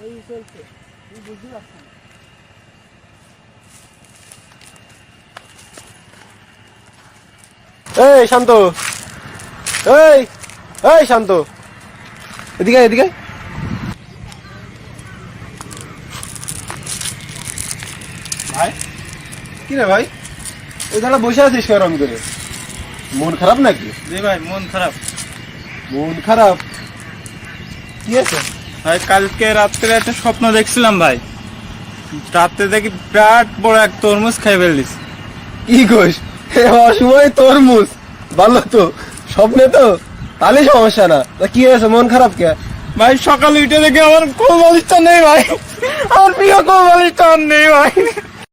এই চলছে, তুই বুঝতে পারছিস না। এই শান্ত, এই এই শান্ত, এদিকে এদিকে। ভাই কি রে ভাই, ওই ধারা বসে আছিস কেরম করে? মন খারাপ নাকি? জি ভাই, মন খারাপ। মন খারাপ কি আছে ভাই কালকে রাত্রে একটা স্বপ্ন দেখছিলাম ভাই। রাত্রে দেখি বিরাট বড় এক তরমুজ খাই ফেলিস। কি কইস? অসময় তরমুজ? ভালো তো, স্বপ্নে তো, তাহলে সমস্যা না। তা কি হয়েছে, মন খারাপ কে? ভাই সকালে উঠে দেখি আমার কোল বালিশটা নেই ভাই, আমার প্রিয় কোল বালিশটা আর নেই ভাই।